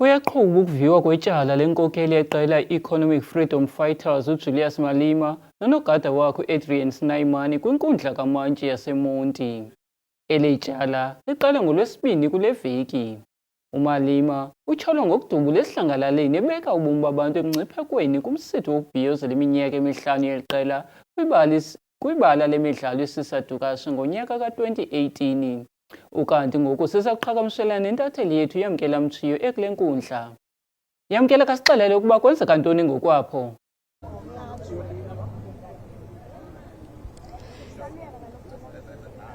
Kuyaqhuba ukuviwa kwetshala lenkokheli yeqela i-Economic Freedom Fighters uJulius Malema nonogada wakhe u-Adrian Snyman kwinkundla kamantshi yaseMonti. Eli tyala liqale ngoLwesibini kule veki. uMalema utyholwa ngokudubula esidlangalaleni ebeka ubomi babantu emngciphekweni kumsitho wokubhiyozela iminyaka emihlanu yeli qela kwibala lemidlalo isisadukashi ngonyaka ka-2018. Ukanti ngoku sisakuqhagamshelana nentatheli yethu Yamkela Mtshiyo ekule nkundla. Yamkela, kasixelele ukuba kwenzeka ntoni ngokwapho.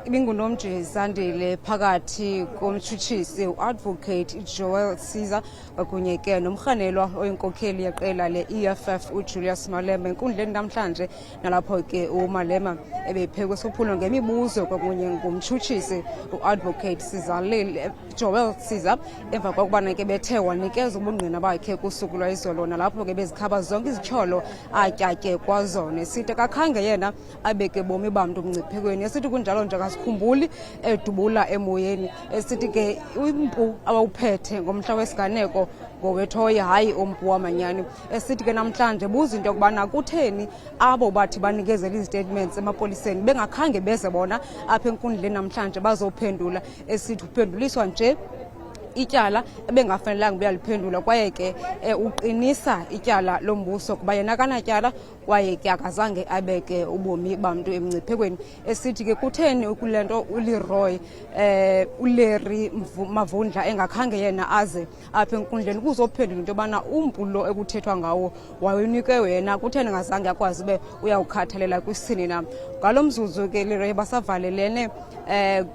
Ibingunomje Zandile phakathi komtshutshisi uadvocate Joel Caesar kwakunye ke nomrhanelwa oyinkokheli yeqela le-EFF uJulius Malema enkundleni namhlanje, nalapho ke uMalema ebephekwe sophulo ngemibuzo kwakunye ngumtshutshisi uadvocate Joel Caesar emva kokubana ke bethe wanikeza ubungqina bakhe kusuku lwayizolo, nalapho ke bezikhaba zonke izityholo atyatye kwazona. Esithi kakhange yena abeke bomi bamntu umngciphekweni. Esithi kunjalo nje khumbuli edubula emoyeni. Esithi ke umpu awuphethe ngomhla wesiganeko ngowethoya hayi umpu wamanyani. Esithi ke namhlanje buza into yokubana kutheni abo bathi banikezela istatements emapoliseni bengakhange beze bona apha enkundleni namhlanje bazophendula. Esithi uphenduliswa nje ityala ebengafanelanga buyaliphendula, kwaye ke uqinisa ityala lombuso kuba yena kanatyala kwaye ke akazange abeke ubomi bamntu emngciphekweni. Esithi ke kutheni kule nto uLeroy uLarry Mavundla engakhange yena aze apha enkundleni kuzophendula into yobana umpu lo ekuthethwa ngawo wayenikwe wena, kutheni ngazange akwazi ube uyawukhathalela kwisini na. Ngalo mzuzu ke Leroy basavalelene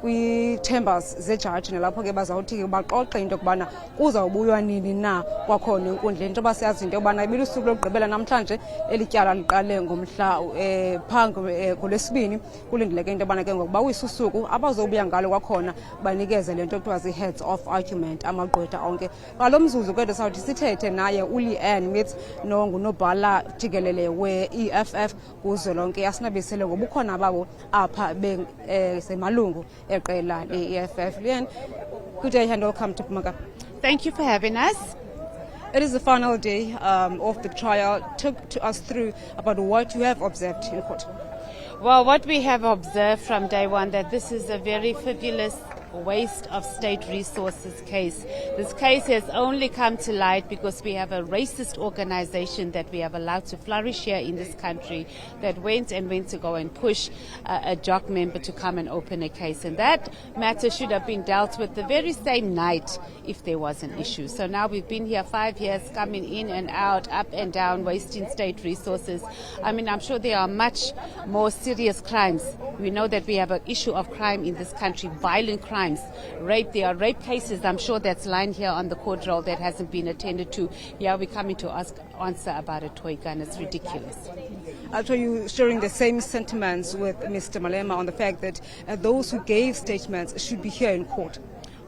kwi-chambers zejaji, nalapho ke bazawuthi ke baxoxe into yokubana kuzawubuywa nini na kwakhona enkundleni. Njengoba siyazi into yokubana ibilusuku lokugqibela namhlanje eli tyala liqale ngomhla ngolwesibini. Kulindeleke into yobana ke ngokuba uyisusuku abazobuya ngalo kwakhona banikeze le nto kuthiwa zi-heads of argument, amagqwetha onke. Ngalo mzuzu ke ndisawuthi sithethe naye uLeanne Mitz nongunobhala jikelele we-EFF kuzwelonke, asinabisele ngobukhona babo apha semalungu eqela le-EFF. Leanne, good day and welcome to Pumaka. Thank you for having us. It is the final day of the trial. Talk to us through about what you have observed in court. Well, what we have observed from day one, that this is a very frivolous waste of state resources case. This case has only come to light because we have a racist organization that we have allowed to flourish here in this country that went to go and push a JOC member to come and open a case. And that matter should have been dealt with the very same night if there was an issue. So now we've been here 5 years, coming in and out, up and down, wasting state resources. I mean, I'm sure there are much more serious crimes. We know that we have an issue of crime in this country, violent crime. Rape, there are rape cases, I'm sure that's lying here on the court roll that hasn't been attended to. Yeah, we're coming to answer about a toy gun. It's ridiculous. Are you sharing the same sentiments with Mr. Malema on the fact that those who gave statements should be here in court?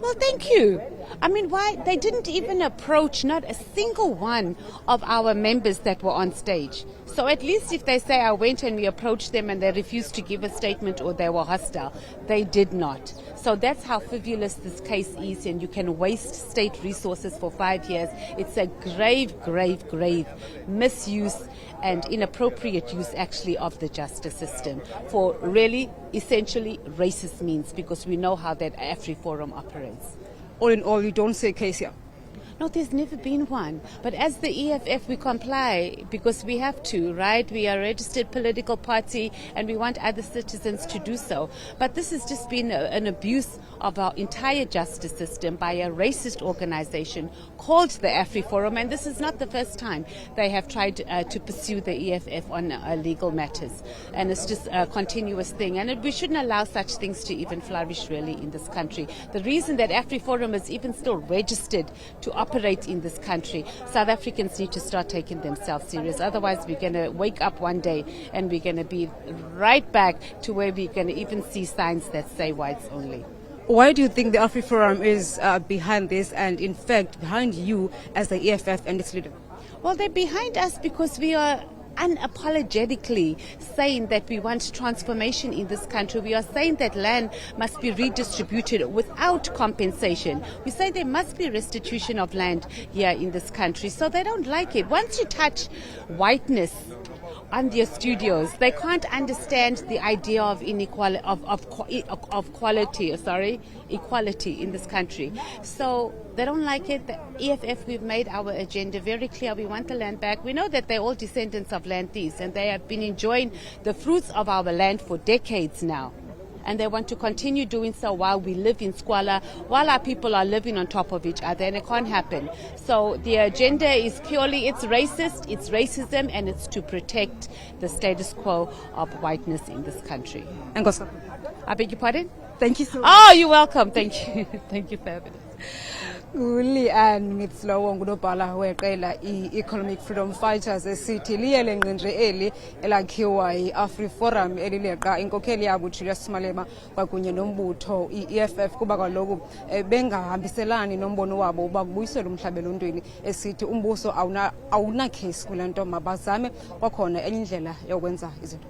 Well, thank you. I mean, why? They didn't even approach not a single one of our members that were on stage. So at least if they say I went and we approached them and they refused to give a statement or they were hostile, they did not. So that's how frivolous this case is, and you can waste state resources for 5 years. It's a grave misuse and inappropriate use actually of the justice system for really essentially racist means, because we know how that AfriForum operates. All in all, you don't say case here? No, there's never been one. But as the EFF, we comply because we have to, right? We are a registered political party and we want other citizens to do so. But this has just been an abuse of our entire justice system by a racist organization called the AfriForum. And this is not the first time they have tried to pursue the EFF on legal matters. And it's just a continuous thing. And we shouldn't allow such things to even flourish really in this country. The reason that AfriForum is even still registered to operate in this country, South Africans need to start taking themselves serious. Otherwise, we're going to wake up one day and we're going to be right back to where we're going to even see signs that say whites only. Why do you think the AfriForum is behind this, and in fact behind you as the EFF and its leader? Well, they're behind us because we are unapologetically saying that we want transformation in this country. We are saying that land must be redistributed without compensation. We say there must be restitution of land here in this country. So they don't like it. Once you touch whiteness on their studios, they can't understand the idea of inequality, equality in this country. So they don't like it. The EFF, we've made our agenda very clear. We want the land back. We know that they're all descendants of land thieves, and they have been enjoying the fruits of our land for decades now. And they want to continue doing so while we live in squalor, while our people are living on top of each other, and it can't happen. So the agenda is purely, it's racist, it's racism, and it's to protect the status quo of whiteness in this country. I beg your pardon? Thank you so much. Oh, you're welcome. Thank you. Thank you, fabulous. uLeanne Mitslowo ngunobhala weqela i-Economic Freedom Fighters esithi liyele ngcinje eli elakhiwa i-AfriForum elileqa inkokheli yabo Julius Malema kwakunye nombutho i-EFF kuba kaloku bengahambiselani nombono wabo uba kubuyisela umhlaba eluntwini esithi umbuso awuna case kule nto mabazame kwakhona enye indlela yokwenza izinto.